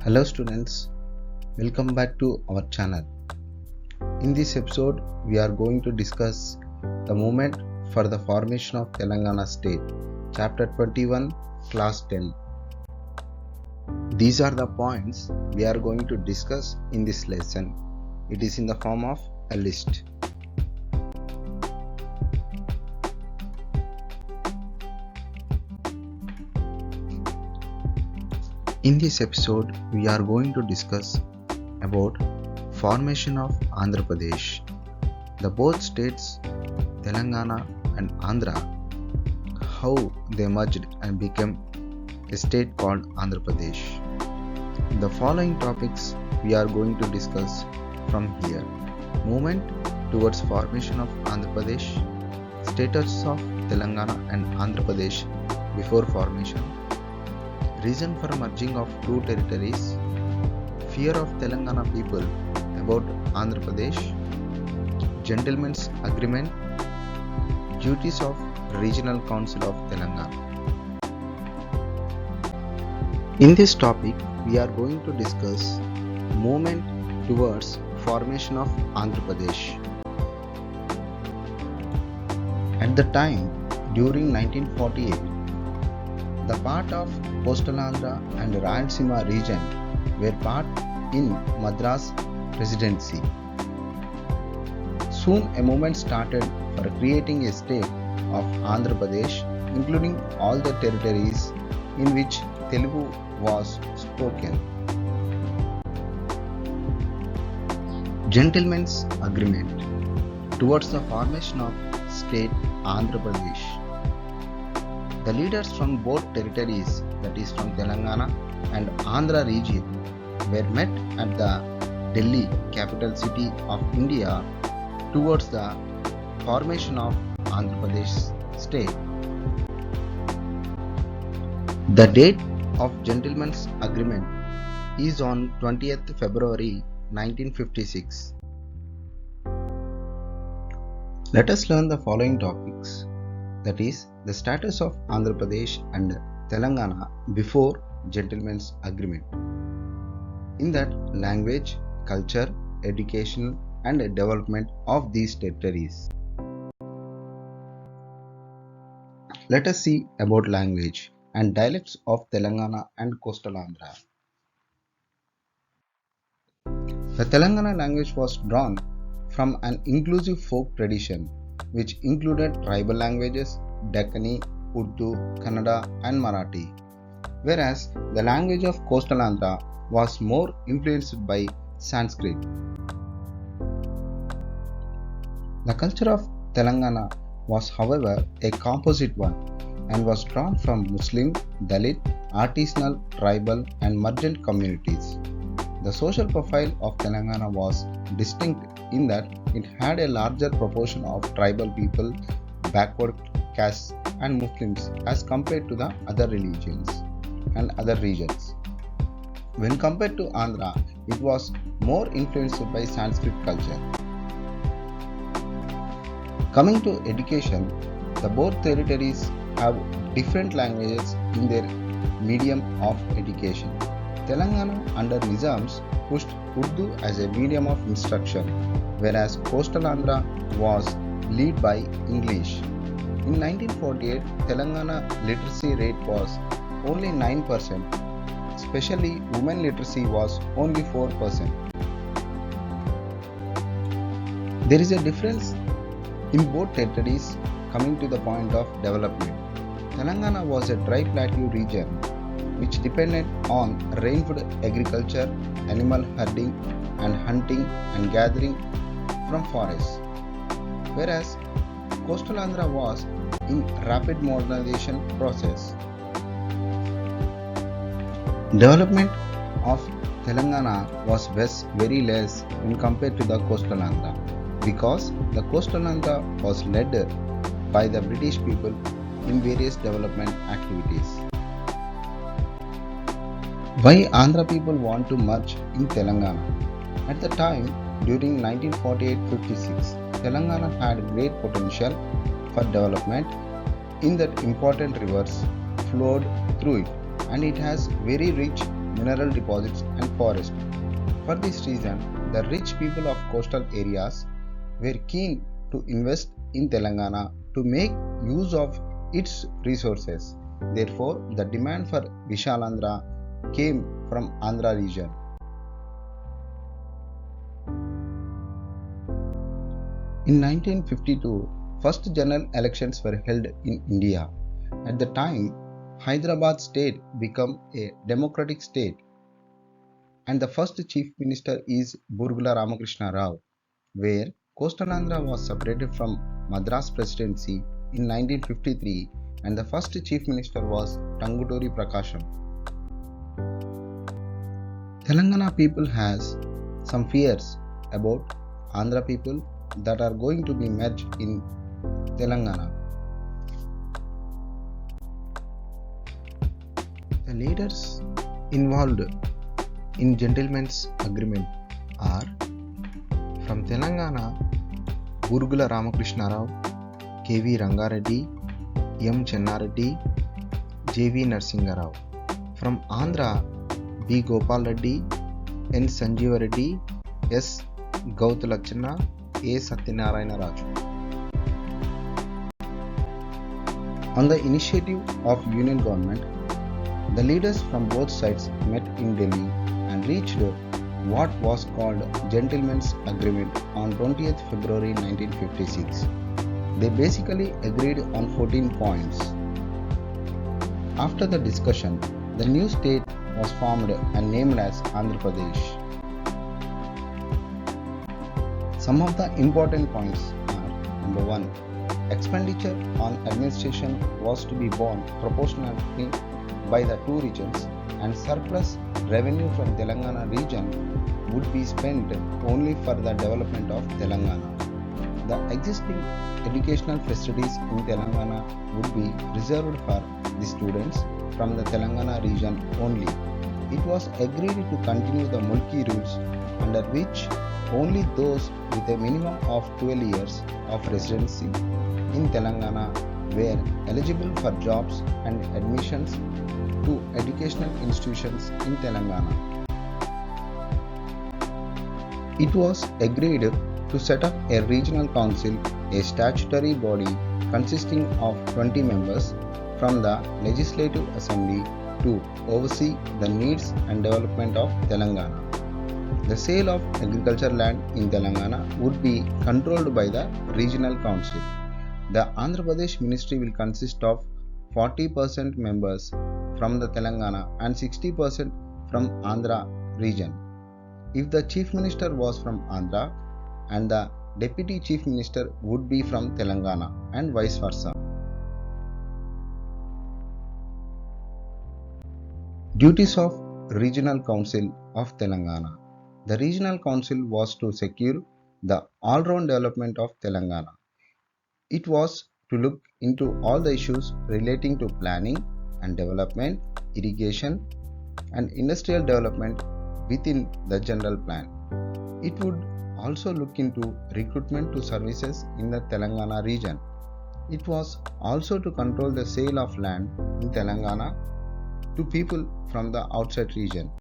Hello students, welcome back to our channel. In this episode, we are going to discuss the movement for the formation of Telangana state, chapter 21, class 10. These are the points we are going to discuss in this lesson. It is in the form of a list. In this episode, we are going to discuss about formation of Andhra Pradesh. The both states, Telangana and Andhra, how they merged and became a state called Andhra Pradesh. The following topics we are going to discuss from here. Movement towards formation of Andhra Pradesh, status of Telangana and Andhra Pradesh before formation, reason for merging of two territories, fear of Telangana people about Andhra Pradesh, gentleman's agreement, duties of Regional Council of Telangana. In this topic, we are going to discuss movement towards formation of Andhra Pradesh. At the time, during 1948, the part of Coastal Andhra and Rayalaseema region were part in Madras Presidency. Soon a movement started for creating a state of Andhra Pradesh, including all the territories in which Telugu was spoken. Gentleman's agreement towards the formation of state Andhra Pradesh. The leaders from both territories, that is from Telangana and Andhra region, were met at the Delhi, capital city of India, towards the formation of Andhra Pradesh state. The date of Gentleman's Agreement is on 20th February 1956. Let us learn the following topics, that is, the status of Andhra Pradesh and Telangana before Gentleman's Agreement. In that, language, culture, education, and development of these territories. Let us see about language and dialects of Telangana and Coastal Andhra. The Telangana language was drawn from an inclusive folk tradition which included tribal languages, Deccani, Urdu, Kannada and Marathi, whereas the language of Coastal Andhra was more influenced by Sanskrit. The culture of Telangana was, however, a composite one and was drawn from Muslim, Dalit, artisanal, tribal and merchant communities. The social profile of Telangana was distinct in that it had a larger proportion of tribal people, backward castes and Muslims as compared to the other religions and other regions. When compared to Andhra, it was more influenced by Sanskrit culture. Coming to education, the both territories have different languages in their medium of education. Telangana under Nizams pushed Urdu as a medium of instruction, whereas Coastal Andhra was led by English. In 1948, Telangana literacy rate was only 9%, especially women literacy was only 4%. There is a difference in both territories coming to the point of development. Telangana was a dry plateau region which depended on rainfed agriculture, animal herding and hunting and gathering from forests, whereas Coastal Andhra was in rapid modernization process. Development of Telangana was very less when compared to the Coastal Andhra because the Coastal Andhra was led by the British people in various development activities. Why Andhra people want to merge in Telangana? At the time, during 1948-56, Telangana had great potential for development in that important rivers flowed through it and it has very rich mineral deposits and forests. For this reason, the rich people of coastal areas were keen to invest in Telangana to make use of its resources. Therefore, the demand for Vishalandhra came from Andhra region. In 1952, first general elections were held in India. At the time, Hyderabad state became a democratic state and the first chief minister is Burgula Ramakrishna Rao, where coastal Andhra was separated from Madras presidency in 1953 and the first chief minister was Tanguturi Prakasham. Telangana people has some fears about Andhra people that are going to be merged in Telangana. The leaders involved in gentleman's agreement are from Telangana Burgula Ramakrishna Rao, K.V. Rangareddy, M. Chennareddy, J.V. Narsinga Rao. From Andhra B. Gopal Reddy, N. Sanjeeva Reddy, S. Gautalachana, A. Satyanarayana Raju. On the initiative of Union government, the leaders from both sides met in Delhi and reached what was called Gentleman's Agreement on 20th February 1956. They basically agreed on 14 points. After the discussion, the new state was formed and named as Andhra Pradesh. Some of the important points are: number 1. Expenditure on administration was to be borne proportionally by the two regions, and surplus revenue from Telangana region would be spent only for the development of Telangana. The existing educational facilities in Telangana would be reserved for the students from the Telangana region only. It was agreed to continue the Mulki rules, under which only those with a minimum of 12 years of residency in Telangana were eligible for jobs and admissions to educational institutions in Telangana. It was agreed to set up a regional council, a statutory body consisting of 20 members from the Legislative Assembly to oversee the needs and development of Telangana. The sale of agriculture land in Telangana would be controlled by the regional council. The Andhra Pradesh ministry will consist of 40% members from the Telangana and 60% from Andhra region. If the chief minister was from Andhra, and the deputy chief minister would be from Telangana and vice versa. Duties of Regional Council of Telangana. The Regional Council was to secure the all-round development of Telangana. It was to look into all the issues relating to planning and development, irrigation, and industrial development within the general plan. It would also look into recruitment to services in the Telangana region. It was also to control the sale of land in Telangana to people from the outside region.